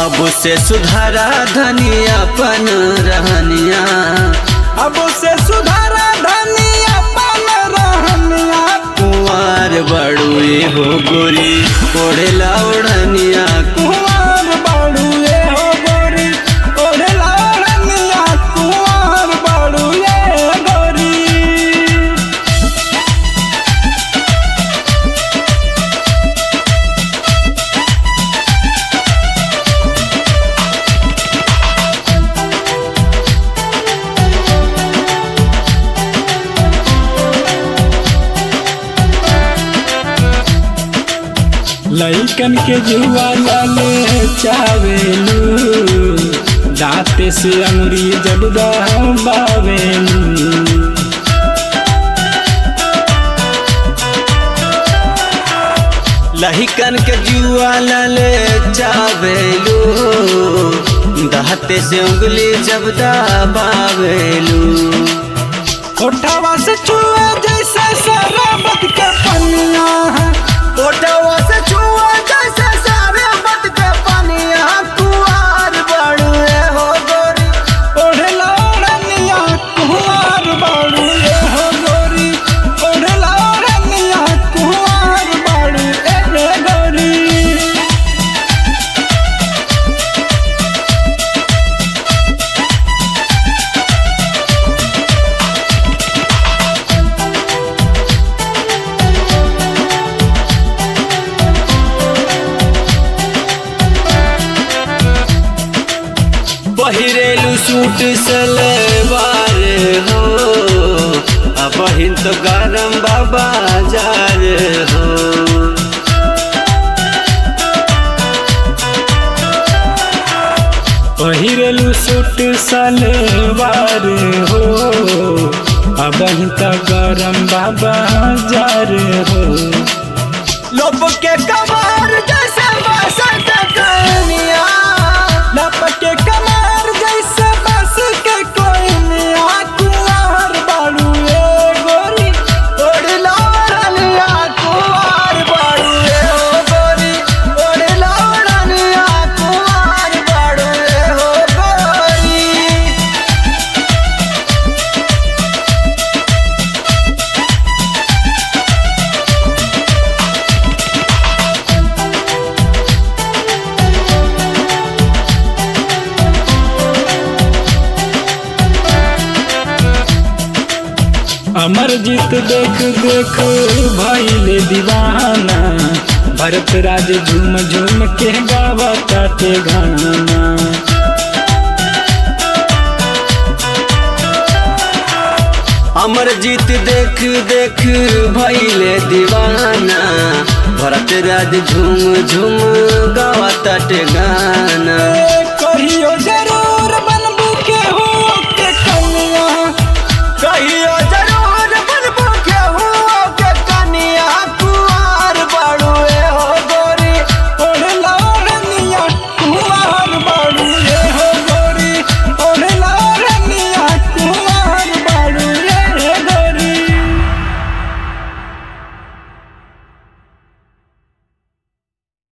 अब से सुधारा धनिया पन रहनिया, अब से सुधारा धनिया पन रहनिया। कुंवार बड़ुए हो गोरी ओढ़ेला ओढ़निया, कुंवार बड़ुए हो गोरी ओढ़ेला ओढ़निया, कुंवार बड़ुए गोरी। लइकन के जुआ लाले चावेलू, दाँते से अंगुरी जब दबावेलू। लहिकन के जुआ लाले चावेलू, दाँते से उंगली जब दबावेलू। ओठवा से छुए जैसे शराबत के पनिया, ओठवा से छुए जैसे शराबत के पनिया, कुंवार बड़ुए हो गोरी ओढ़ेला ओढ़निया, कुंवार बड़ुए हो गोरी ओढ़ेला ओढ़निया, कुंवार बड़ुए गोरी। पहिरेलू सूट सलवार हो, बहिन तो गरम बाजार हो। पहिरेलू सूट सलवार हो, अब त गरम बाजार हो। लोप के कमर जैसे बसर के कनिया, लप के कमर जैसे बस के कोइनिया, कुंवार बड़ुए गोरी ओढ़ला ओढ़निया, कुंवार बड़ुए हो गोरी ओढ़ला ओढ़निया, कुंवार बड़ुए हो गोरी। अमरजीत देख देख भइले दीवाना, भरत राज झूम झूम के गावताटे गाना। अमरजीत देख देख भइले दीवाना, भरत राज झूम झूम गावताटे गाना। कहियो